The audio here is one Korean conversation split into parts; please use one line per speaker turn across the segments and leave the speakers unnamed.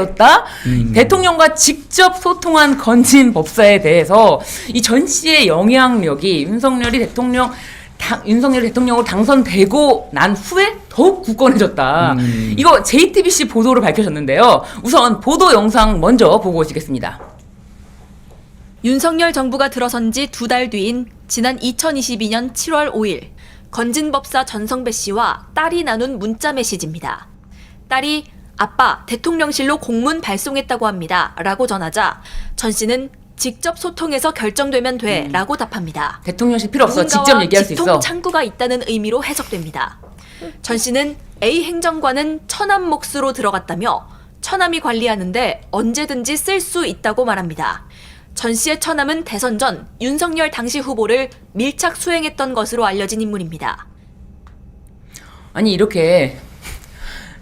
후배였다. 대통령과 직접 소통한 건진 법사에 대해서 이 전 씨의 영향력이 윤석열이 대통령으로 당선되고 난 후에 더욱 굳건해졌다. 이거 JTBC 보도로 밝혀졌는데요. 우선 보도 영상 먼저 보고 오시겠습니다.
윤석열 정부가 들어선 지 2달 뒤인 지난 2022년 7월 5일 건진법사 전성배 씨와 딸이 나눈 문자 메시지입니다. 딸이 아빠 대통령실로 공문 발송했다고 합니다. 라고 전하자 전 씨는 직접 소통해서 결정되면 돼 라고 답합니다.
대통령실 필요 없어. 직접 얘기할 수 있어.
직통 창구가 있다는 의미로 해석됩니다. 전 씨는 A 행정관은 처남 몫으로 들어갔다며 처남이 관리하는데 언제든지 쓸 수 있다고 말합니다. 전 씨의 처남은 대선 전 윤석열 당시 후보를 밀착 수행했던 것으로 알려진 인물입니다.
아니 이렇게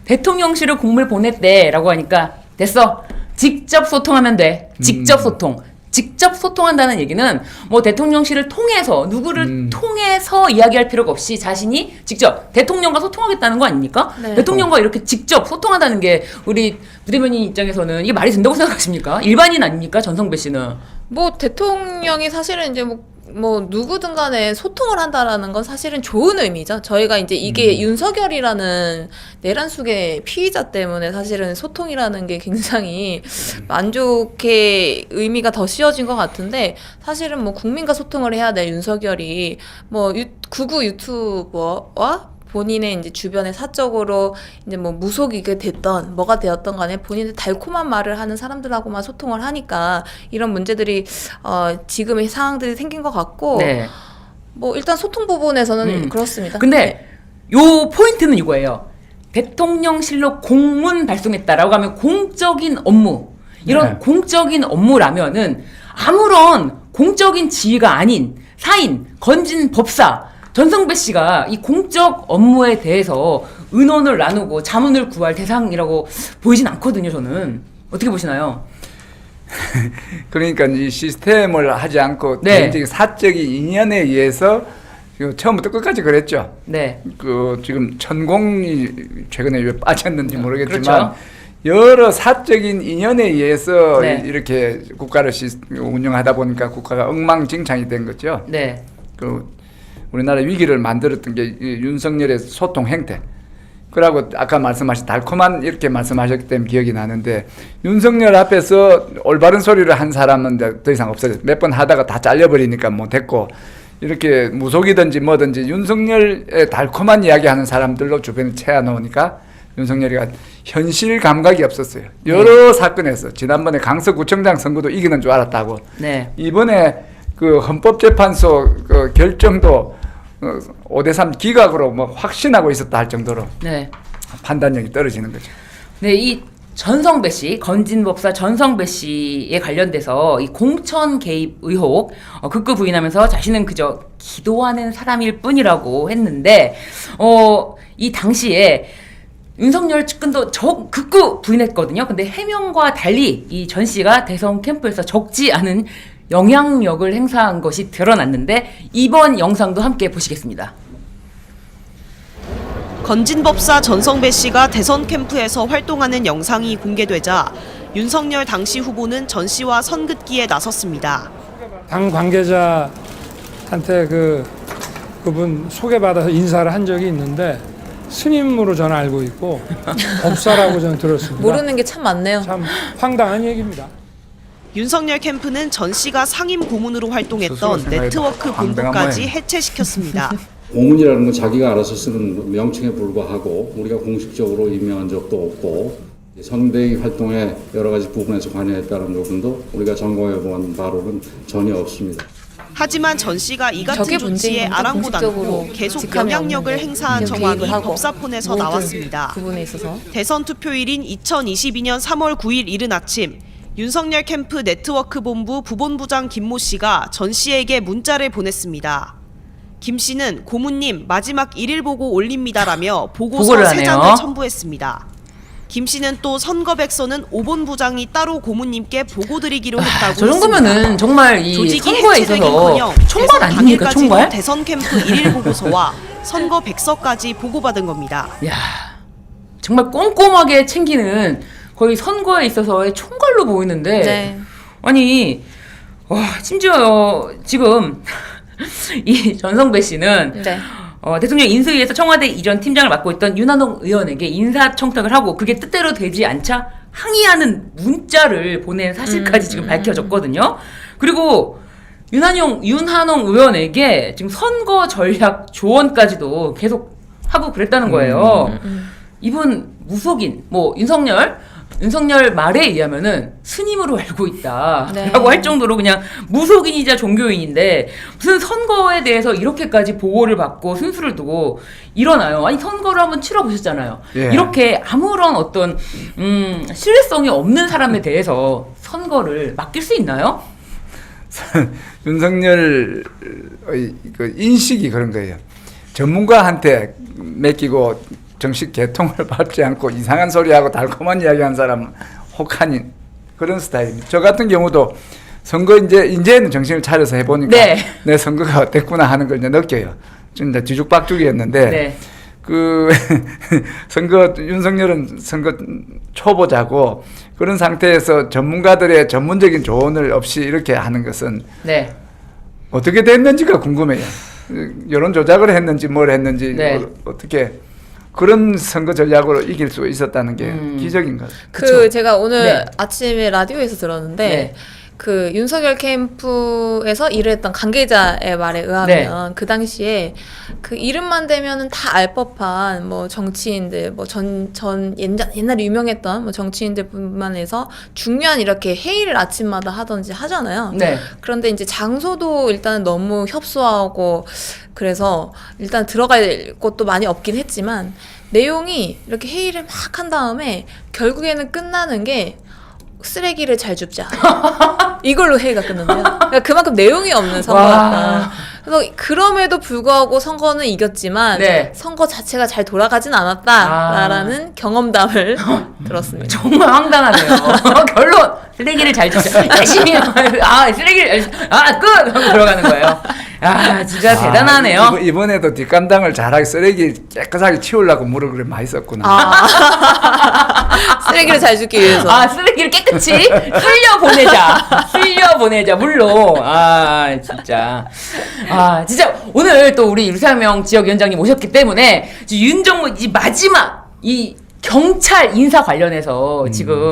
대통령실을 공문을 보냈대라고 하니까 됐어. 직접 소통하면 돼. 직접 소통. 직접 소통한다는 얘기는 뭐 대통령실을 통해서 누구를 통해서 이야기할 필요가 없이 자신이 직접 대통령과 소통하겠다는 거 아닙니까?
네.
대통령과 이렇게 직접 소통한다는 게 우리 부대변인 입장에서는 이게 말이 된다고 생각하십니까? 일반인 아닙니까? 전성배 씨는.
뭐 대통령이 사실은 이제 뭐 누구든 간에 소통을 한다라는 건 사실은 좋은 의미죠. 저희가 이제 이게 윤석열이라는 내란 속의 피의자 때문에 사실은 소통이라는 게 굉장히 만족의 의미가 더 씌워진 것 같은데, 사실은 뭐 국민과 소통을 해야 될 윤석열이 뭐 극우 유튜버와 본인의 이제 주변에 사적으로 이제 뭐 무속이 됐던 뭐가 되었던 간에 본인의 달콤한 말을 하는 사람들하고만 소통을 하니까 이런 문제들이 지금의 상황들이 생긴 것 같고,
네.
뭐 일단 소통 부분에서는 그렇습니다.
근데 요 포인트는 이거예요. 대통령실로 공문 발송했다라고 하면 공적인 업무. 이런
네.
공적인 업무라면은 아무런 공적인 지위가 아닌 사인, 건진 법사 전성배 씨가 이 공적 업무에 대해서 의논을 나누고 자문을 구할 대상이라고 보이진 않거든요, 저는. 어떻게 보시나요?
그러니까 이 시스템을 하지 않고
네.
굉장히 사적인 인연에 의해서 처음부터 끝까지 그랬죠.
네.
지금 천공이 최근에 왜 빠졌는지 모르겠지만
그렇죠.
여러 사적인 인연에 의해서
네.
이렇게 국가를 운영하다 보니까 국가가 엉망진창이 된 거죠.
네.
우리나라 위기를 만들었던 게 윤석열의 소통 행태. 그러고 아까 말씀하신 달콤한 이렇게 말씀하셨기 때문에 기억이 나는데, 윤석열 앞에서 올바른 소리를 한 사람은 더 이상 없어요. 몇 번 하다가 다 잘려버리니까 뭐 됐고, 이렇게 무속이든지 뭐든지 윤석열의 달콤한 이야기하는 사람들로 주변에 채워놓으니까 윤석열이가 현실 감각이 없었어요. 여러 사건에서 지난번에 강서구청장 선거도 이기는 줄 알았다고.
네.
이번에 헌법재판소 결정도 5대3 기각으로 뭐 확신하고 있었다 할 정도로
네.
판단력이 떨어지는 거죠.
네, 이 전성배 씨, 건진법사 전성배 씨에 관련돼서 이 공천 개입 의혹 극구 부인하면서 자신은 그저 기도하는 사람일 뿐이라고 했는데, 이 당시에 윤석열 측근도 극구 부인했거든요. 근데 해명과 달리 이 전 씨가 대선 캠프에서 적지 않은 영향력을 행사한 것이 드러났는데, 이번 영상도 함께 보시겠습니다.
건진법사 전성배 씨가 대선 캠프에서 활동하는 영상이 공개되자 윤석열 당시 후보는 전 씨와 선긋기에 나섰습니다.
당 관계자한테 그분 소개받아서 인사를 한 적이 있는데 스님으로 저는 알고 있고 법사라고 저는 들었습니다.
모르는 게 참 많네요.
참 황당한 얘기입니다.
윤석열 캠프는 전 씨가 상임 고문으로 활동했던 네트워크 본부까지 해체시켰습니다.
고문이라는 건 자기가 알아서 쓰는 명칭에 불과하고 우리가 공식적으로 임명한 적도 없고, 선대위 활동에 여러 가지 부분에서 관여했다는 부분도 우리가 점검해 본 바로는 전혀 없습니다.
하지만 전 씨가 이 같은
저게
조치에
문제입니다.
아랑곳 않고
공식적으로
계속
직함이
영향력을
없는데
행사한
그냥
정황이
개입을 하고
법사폰에서
모든
나왔습니다.
부분에 있어서
대선 투표일인 2022년 3월 9일 이른 아침, 윤석열 캠프 네트워크 본부 부본부장 김모 씨가 전 씨에게 문자를 보냈습니다. 김 씨는 고문님 마지막 1일 보고 올립니다라며 보고서
보고를
3장을
하네요.
첨부했습니다. 김 씨는 또 선거백서는 5본 부장이 따로 고문님께 보고드리기로 했다고
저 정도면은
했습니다.
정말 이
조직이
선거에 있어서
해체되긴커녕
총괄 아닙니까?
대선
총괄?
당일까지도 대선 캠프 1일 보고서와 선거 백서까지 보고받은 겁니다.
야, 정말 꼼꼼하게 챙기는 거의 선거에 있어서의 총괄로 보이는데
네.
아니 와 심지어 지금 이 전성배 씨는
네.
대통령 인수위에서 청와대 이전 팀장을 맡고 있던 윤한홍 의원에게 인사청탁을 하고 그게 뜻대로 되지 않자 항의하는 문자를 보낸 사실까지 지금 밝혀졌거든요. 그리고 윤한홍 의원에게 지금 선거 전략 조언까지도 계속 하고 그랬다는 거예요. 이분 무속인, 뭐 윤석열 말에 의하면은 스님으로 알고 있다라고
네.
할 정도로 그냥 무속인이자 종교인인데 무슨 선거에 대해서 이렇게까지 보고를 받고 순수를 두고 일어나요. 아니 선거를 한번 치러보셨잖아요.
예.
이렇게 아무런 어떤 신뢰성이 없는 사람에 대해서 선거를 맡길 수 있나요?
윤석열의 그 인식이 그런 거예요. 전문가한테 맡기고 정식 개통을 받지 않고 이상한 소리하고 달콤한 이야기한 사람 혹한인 그런 스타일입니다. 저 같은 경우도 선거 이제는 정신을 차려서 해보니까
네.
내 선거가 어땠구나 하는 걸 이제 느껴요. 좀 이제 뒤죽박죽이었는데
네.
그 선거 윤석열은 선거 초보자고 그런 상태에서 전문가들의 전문적인 조언을 없이 이렇게 하는 것은
네.
어떻게 됐는지가 궁금해요. 여론 조작을 했는지 뭘 했는지
네.
어떻게 그런 선거 전략으로 이길 수 있었다는 게 기적인 것 같아요.
제가 오늘
네.
아침에 라디오에서 들었는데
네.
그 윤석열 캠프에서 일을 했던 관계자의 말에 의하면 그 당시에 그 이름만 대면은 다 알 법한 뭐 정치인들 뭐 옛날에 유명했던 뭐 정치인들뿐만 해서 중요한 이렇게 회의를 아침마다 하던지 하잖아요.
네.
그런데 이제 장소도 일단은 너무 협소하고 그래서 일단 들어갈 곳도 많이 없긴 했지만 내용이 이렇게 회의를 막 한 다음에 결국에는 끝나는 게 쓰레기를 잘 줍자. 이걸로 회의가 끝난대요. 그러니까 그만큼 내용이 없는 선거였다. 그래서 그럼에도 불구하고 선거는 이겼지만
네.
선거 자체가 잘 돌아가진 않았다라는 경험담을 들었습니다.
정말 황당하네요. 결론 쓰레기를 잘 주자. 열심히 쓰레기를 끝 하고 들어가는 거예요. 진짜 대단하네요.
이번에도 뒷감당을 잘하게 쓰레기 깨끗하게 치우려고 물을 많이 썼구나.
쓰레기를 잘 줍기 위해서.
쓰레기를 깨끗이 쓸려 보내자 물로. 진짜 진짜 오늘 또 우리 유상명 지역위원장님 오셨기 때문에 윤정무 이 마지막 이 경찰 인사 관련해서 지금